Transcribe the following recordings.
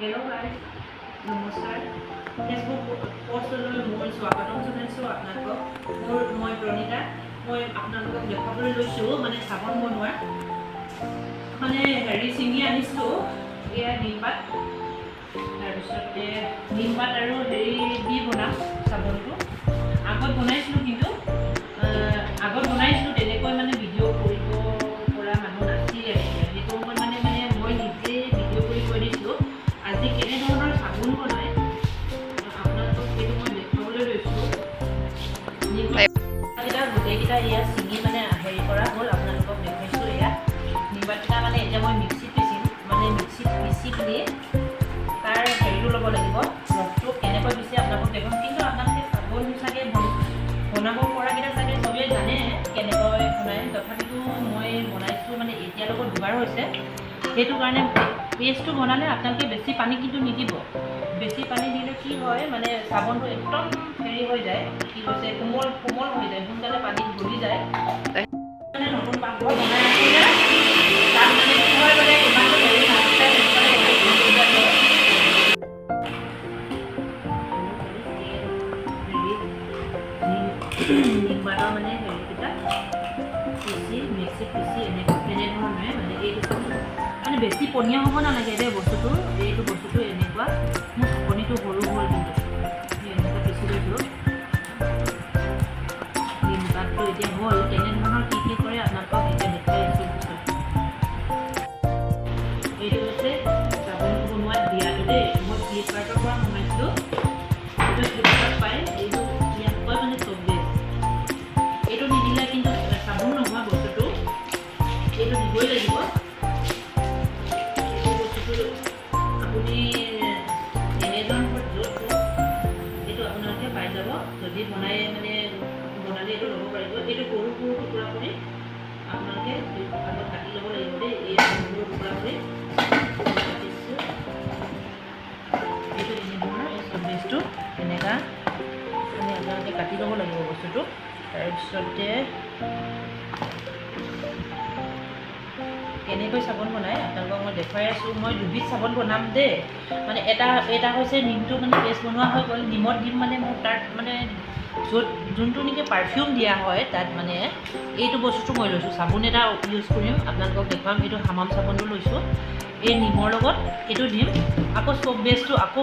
Hello guys, নমস্কাৰ। Facebook পষ্টলৈ মোৰ স্বাগতম জনাইছোঁ আপোনালোকক। মই প্ৰণীতা। মই আপোনালোকক দেখাবলৈ লৈছোঁ মানে চাবোন বনোৱা মানে ছিঙি আনিছোঁ এয়া নিমপাত, তাৰপিছতে নিমপাত আৰু দি বনাম চাবোনটো। আগত বনাইছিলোঁ তেনেকৈ মানে ভিডিঅ' কৰিব পৰা মানুহ নাছিলে। সেইটো মই মই নিজে ভিডিঅ' কৰি কৈ দিছোঁ। আজি কেনেধৰণৰ চাবোন বনাই আপোনালোকক সেইটো মই দেখুৱাবলৈ লৈছোঁ। নিমপাতকেইটা গোটেইকেইটা ইয়াত ছিঙি কৰা হ'ল, আপোনালোকক দেখুৱাইছোঁ। এয়া নিমপাতকেইটা এতিয়া মই মিক্সিত পিচিম, মিক্সিত পিচি পিনি তাৰ ল'ব লাগিব, ৰসটো কেনেকৈ পিচি আপোনালোকক দেখুৱাম। কিন্তু আপোনালোকে চাবোন চাগে বনাব পৰাকেইটা চাগে চবেই জানে কেনেকৈ বনায়। তথাপিতো মই বনাইছোঁ এতিয়াৰ লগত দুবাৰ হৈছে। সেইটো কাৰণে পেষ্টটো বনালে আপোনালোকে বেছি পানী কিন্তু নিদিব। বেছি পানী দিলে কি হয় চাবোনটো একদম হৈ যায়, কি কৈছে কোমল হৈ যায়, সোনকালে পানীত গলি যায়। নতুন পাকঘৰ বনাই আছিলে তাত কি হয় ইমানটো নিমপাতৰ হেৰিকেইটা পিচি মিক্সিত পিচি এনেধৰণে এইটো বেছি পনীয়া হ'ব নালাগে দেই বস্তুটো। এইটো বস্তুটো এনেকুৱা মোৰ ঢাকনিটো সৰু কিন্তু এনেকৈ পিচি লৈছোঁ। নিমপাতটো এতিয়া হ'ল, তেনেধৰণৰ কি কৰে আপোনালোকক এতিয়া দেখুৱাই আছোঁ। এইটো হৈছে চাবোনটো বনোৱাত দিয়াটো দেই। মই ফ্লিপকাৰ্টৰ পৰা বনাইছিলোঁ। এইটো ফ্লিপকাৰ্ট পাই, এইটো ইয়াত কয় চব বেষ্ট। এইটো নিদিলে কিন্তু চাবোন নোহোৱা বস্তুটো, এইটো দিবই লাগিব। এইটো বস্তুটো আপুনি এমেজনত এইটো আপোনালোকে পাই যাব। যদি বনালে এইটো ল'ব পাৰিব। এইটো সৰু টুকুৰা কৰি আপোনালোকে আগত কাটি ল'ব লাগিব দেই। এই সৰু টুকুৰা কৰি কাটিছোঁ। এইটো এনেধৰণৰ এই চব বেষ্টটো এনেকুৱা আপোনালোকে কাটি ল'ব লাগিব বস্তুটো। তাৰপিছতে কেনেকৈ চাবোন বনাই আপোনালোকক মই দেখুৱাই আছোঁ। মই দুবিধ চাবোন বনাম দেই। এটা হৈছে নিমটো পেষ্ট বনোৱা হৈ গ'ল। নিমত দিম মোৰ তাত য'ত যোনটো নেকি পাৰফিউম দিয়া হয় তাত এইটো বস্তুটো মই লৈছোঁ। চাবোন এটা ইউজ কৰিম, আপোনালোকক দেখুৱাম। এইটো হামাম চাবোনটো লৈছোঁ। এই নিমৰ লগত এইটো দিম। আকৌ চব বেষ্টটো আকৌ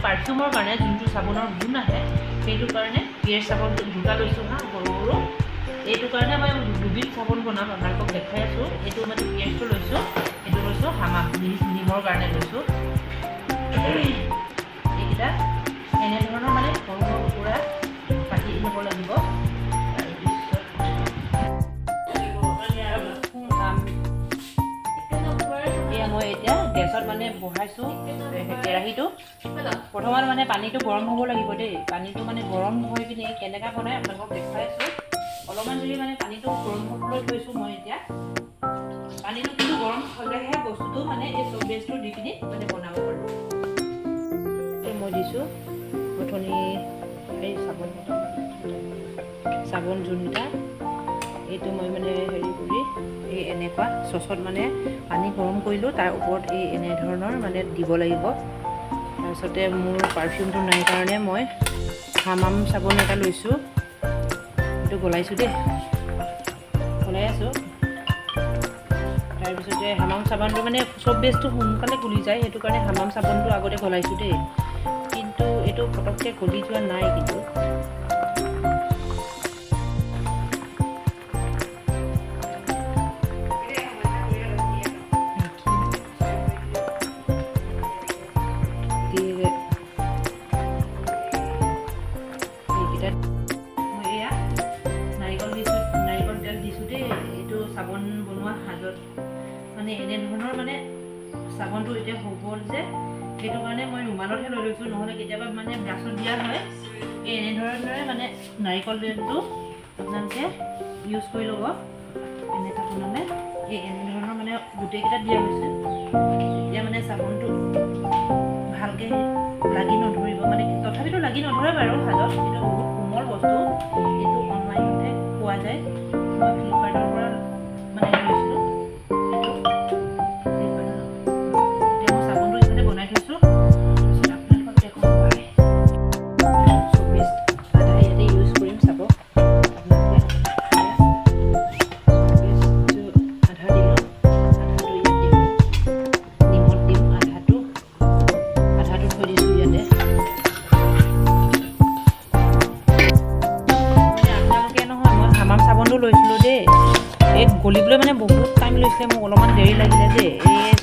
পাৰফিউমৰ কাৰণে যোনটো চাবোনৰ গুণ আহে, সেইটো কাৰণে পিয়েৰ চাবোনটো দুটা লৈছোঁ সৰু। এইটো কাৰণে মই দুবিধ চাবোন বনাম, আপোনালোকক দেখাই আছোঁ। এইটো পিয়েৰটো লৈছোঁ, এইটো লৈছোঁ হামাম, নিমৰ কাৰণে লৈছোঁ। এইকেইটা এনেধৰণৰ সৰু টুকুৰা কাটি ল'ব লাগিব। এয়া মই এতিয়া গেছত বহাইছোঁ কেৰাহীটো। প্ৰথমত পানীটো গৰম হ'ব লাগিব দেই। পানীটো গৰম হৈ পিনি কেনেকৈ বনাই আপোনালোকক দেখুৱাই আছোঁ। অলপমান দেৰি পানীটো গৰম হ'বলৈ থৈছোঁ। মই এতিয়া পানীটো কিন্তু গৰম হ'লেহে বস্তুটো এই চব বেষ্টটো দি পিনি বনাব পাৰোঁ। মই দিছোঁ প্ৰথমে এই চাবোন যোনকেইটা, এইটো মই হেৰি কৰি এই এনেকুৱা চচত পানী গৰম কৰিলোঁ। তাৰ ওপৰত এই এনেধৰণৰ দিব লাগিব। তাৰপিছতে মোৰ পাৰফিউমটো নাই কাৰণে মই হামাম চাবোন এটা লৈছোঁ। এইটো গলাইছোঁ দেই, গলাই আছোঁ। তাৰপিছতে হামাম চাবোনটো চব বেষ্টটো সোনকালে গলি যায়, সেইটো কাৰণে হামাম চাবোনটো আগতে গলাইছোঁ দেই। কিন্তু এইটো পটককৈ গলি যোৱা নাই। কিন্তু নাৰিকল তেল দিছোঁ দেই। এইটো চাবোন বনোৱা সাজত এনেধৰণৰ চাবোনটো এতিয়া হৈ গ'ল যে, সেইটো কাৰণে মই ৰুমালতহে লৈ লৈছোঁ। নহ'লে কেতিয়াবা ব্ৰাছত দিয়া হয়। এই এনেধৰণে নাৰিকল তেলটো আপোনালোকে ইউজ কৰি ল'ব। এনেকৈ বনালে এই এনেধৰণৰ গোটেইকেইটা দিয়া হৈছে। তেতিয়া চাবোনটো ভালকৈ লাগি নধৰিব। তথাপিতো লাগি নধৰে বাৰু সাজত। এইটো বহুত কোমল বস্তু। এইটো অনলাইনতে পোৱা যায়। মই ফ্লিপকাৰ্টৰ পৰা লৈছিলোঁ। এতিয়া মই চাবোনটো বনাই থৈছোঁ।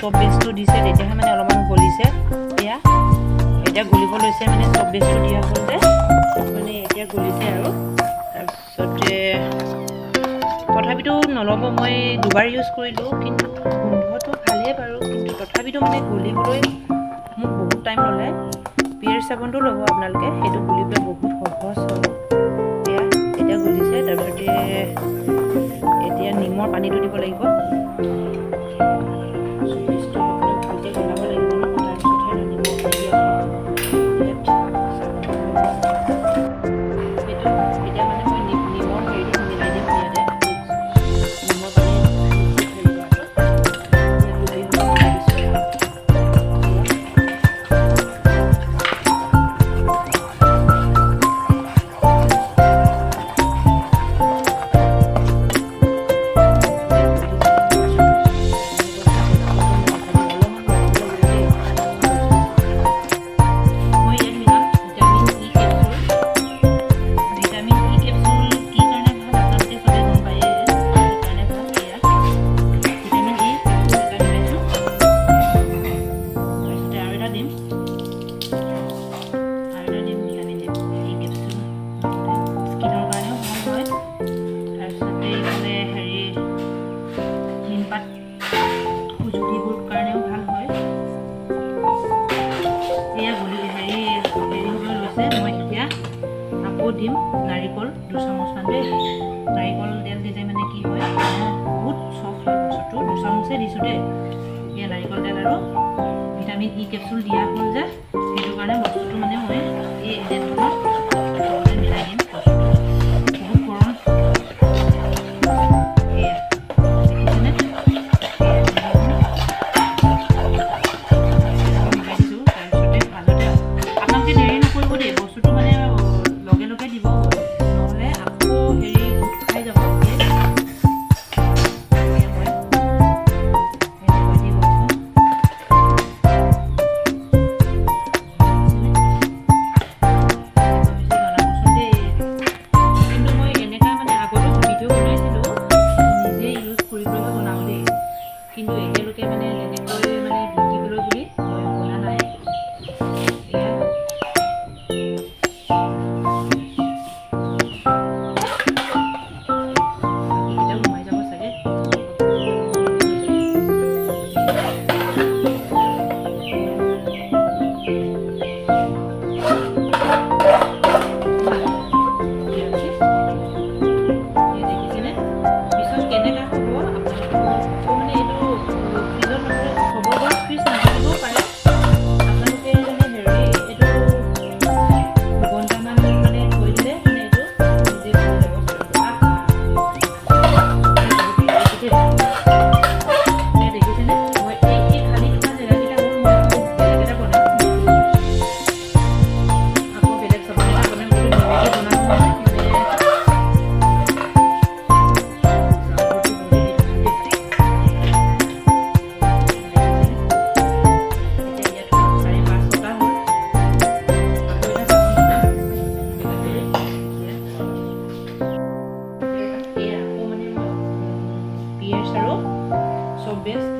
চব বেচটো দিছে তেতিয়াহে মানে অলপমান গলিছে। এয়া এতিয়া গলিব লৈছে মানে চব বেচটো দিয়া হ'ল যে মানে এতিয়া গলিছে আৰু তাৰপিছতে তথাপিতো নল'ব। মই দুবাৰ ইউজ কৰিলোঁ কিন্তু গোন্ধটো ভালেই বাৰু, কিন্তু তথাপিতো মানে গলিবলৈ মোক বহুত টাইম ল'লে। পিয়েৰ চাবোনটো ল'ব আপোনালোকে, সেইটো গলিবলৈ বহুত সহজ হয়। এয়া এতিয়া গলিছে। তাৰপিছতে এতিয়া নিমৰ পানীটো দিব লাগিব। চুলিটো ভালকৈ গলাব লাগিব ন, তাৰপিছতহে নিমৰ পানী দিয়া হয়। সেইটো এতিয়া মানে মই নিমৰ হেৰিটো মিলাই দিম ইয়াতে। নিমৰ পানী হেৰি কৰাটো গুলি দিছোঁ। দিম নাৰিকল 2 চামুচমান দেই। নাৰিকল তেল দিলে মানে কি হয় বহুত চফ্ট হয় বস্তুটো। 2 চামুচে দিছোঁ দেই। এতিয়া নাৰিকল তেল আৰু ভিটামিন ই কেপচুল দিয়া হ'ল যে সেইটো কাৰণে বস্তুটো মানে মই এই এনেধৰণৰ মিলাই দিম। বস্তুটো বহুত গৰম। এয়া দেখিছেনে? মিলাই দিছোঁ। তাৰপিছতে ভাজতে আপোনালোকে দেৰি নকৰিব দেই, বস্তুটো মানে লগে লগে দিব, নহ'লে আকৌ হেৰি গোট খাই যাব। কিন্তু মই এনেকা মানে আগতো ভিডিঅ' বনাইছিলোঁ, নিজে ইউজ কৰিবলৈ বনাওঁ দেই, কিন্তু এতিয়ালৈকে মানে এনেকৈ মানে বিকিবলৈ বুলি মই বনা নাই। এয়া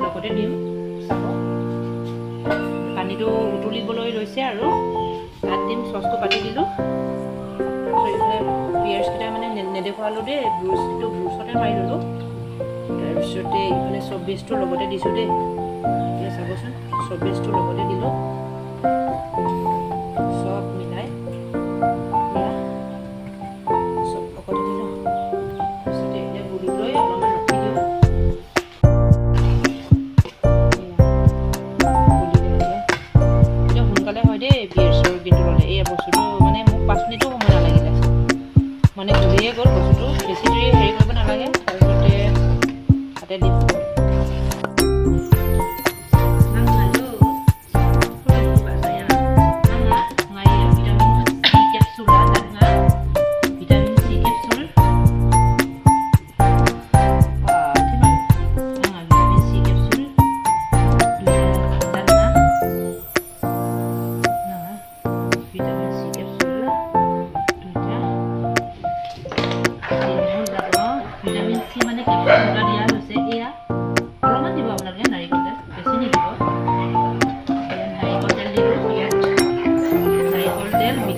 লগতে দিম। চাব পানীটো উতলিবলৈ লৈছে আৰু তাত দিম। চচটো পাতি দিলোঁ। তাৰপিছত এইফালে পিয়াঁজকেইটা মানে নেদেখুৱালোঁ দেই, ব্ৰুচতে মাৰি ল'লোঁ। তাৰপিছতে এইফালে চব বেচটো লগতে দিছোঁ দেই। এতিয়া চাবচোন, চব বেচটো লগতে দিলোঁ। চব মিলাই চব লগতে দিলোঁ। তাৰপিছতে এতিয়া গুলিলৈ অলপমান ৰখি দিওঁ। সোনকালে হয় দেই পিয়াঁজৰ কিন্তু ল'লে এই বস্তুটো মানে মোক 5 মিনিটো সময় নালাগিলে, মানে গলিয়ে গ'ল বস্তুটো। বেছি দেৰি হেৰি কৰিব নালাগে। তাৰপিছতে তাতে দিম।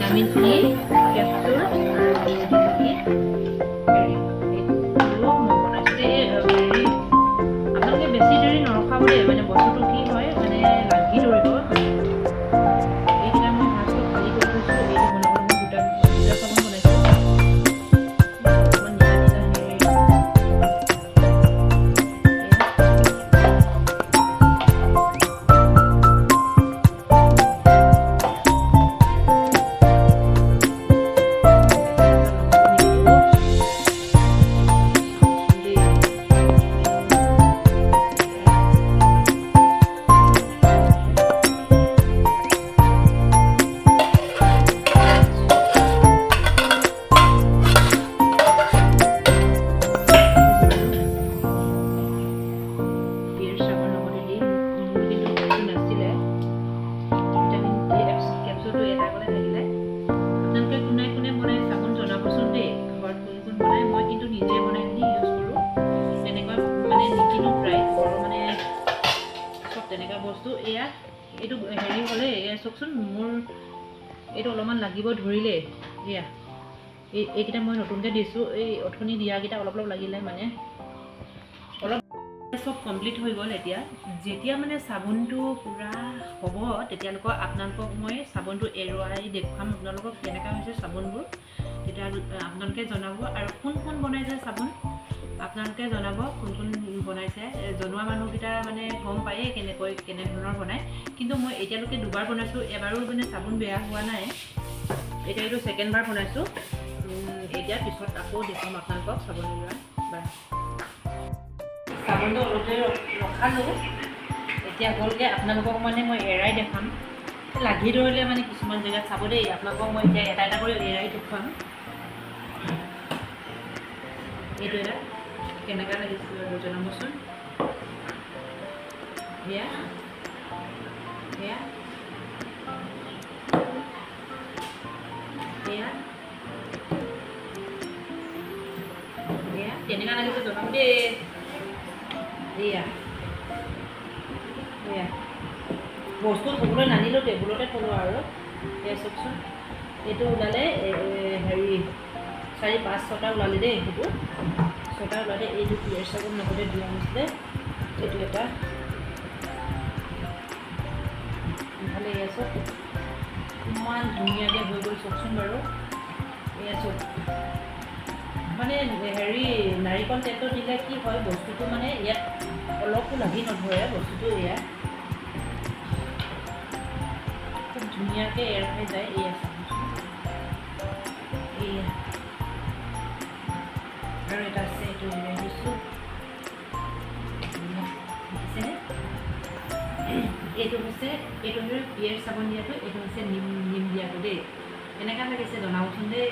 ভিটামিন ই কেপচুল আৰু হেৰি এইটো মই বনাইছোঁ হেৰি আপোনালোকে বেছি দেৰি নৰখাব দেই মানে বস্তুটো কি হয় মানে লাগি ধৰিব এইকেইটা মই ভাতটো খালী কৰি থৈছোঁ এইটো বনাবলৈ মই দুটা চাবোন বনাইছোঁ বস্তু এয়া এইটো হেৰি হ'লে এয়া চাওকচোন মোৰ এইটো অলপমান লাগিব ধৰিলে এয়া এইকেইটা মই নতুনকৈ দিছোঁ এই অথনি দিয়াকেইটা অলপ অলপ লাগিলে মানে অলপ সব কমপ্লিট হৈ গ'ল এতিয়া যেতিয়া মানে চাবোনটো পূৰা হ'ব তেতিয়ালৈকে আপোনালোকক মই চাবোনটো এৰুৱাই দেখুৱাম আপোনালোকক কেনেকুৱা হৈছে চাবোনবোৰ তেতিয়া আপোনালোকে জনাব আৰু কোন কোন বনাইছে চাবোন আপোনালোকে জনাব কোন কোন বনাইছে জনোৱা মানুহকেইটা মানে গম পায়েই কেনেধৰণৰ বনায় কিন্তু মই এতিয়ালৈকে দুবাৰ বনাইছোঁ এবাৰো মানে চাবোন বেয়া হোৱা নাই এতিয়া এইটো ছেকেণ্ডবাৰ বনাইছোঁ এতিয়া পিছত আকৌ দেখুৱাম আপোনালোকক চাবোন এৰুৱা বা চাবোনটো অলপ দেৰি ৰখালোঁ এতিয়া হ'লগৈ আপোনালোকক মানে মই এৰাই দেখাম লাগি ধৰিলে মানে কিছুমান জেগাত চাব দেই আপোনালোকক মই এতিয়া এটা এটা কৰি এৰাই দেখুৱাম এইটো এটা কেনেকুৱা লাগিছিল জনাবচোন এয়া এয়া এয়া এয়া কেনেকুৱা লাগিছে জনাব দেই এয়া এয়া বস্তু থ'বলৈ নানিলোঁ টেবুলতে থ'লোঁ আৰু এয়া চাওকচোন এইটো ওলালে হেৰি 4-5-6টা ওলালে দেই সেইটো 6টা ওলালে এইটো পিয়াৰ চাবোন লগতে দিয়া হৈছিলে এইটো এটা ভালে এয়া চাওক ইমান ধুনীয়াকৈ হৈ গ'ল চাওকচোন বাৰু এয়া চাওক মানে হেৰি নাৰিকল তেলটো দিলে কি হয় বস্তুটো মানে ইয়াত অলপো লাগি নধৰে বস্তুটো ইয়াত খুব ধুনীয়াকৈ এৰ খাই যায় এয়া চাবচোন এয়া আৰু এটা আছে এইটো উলিয়াই দিছোঁ দেখিছেনে এইটো হৈছে পিয়াৰ চাবোন দিয়াটো এইটো হৈছে নিম দিয়াটো দেই এনেকুৱা লাগিছে জনাবচোন দেই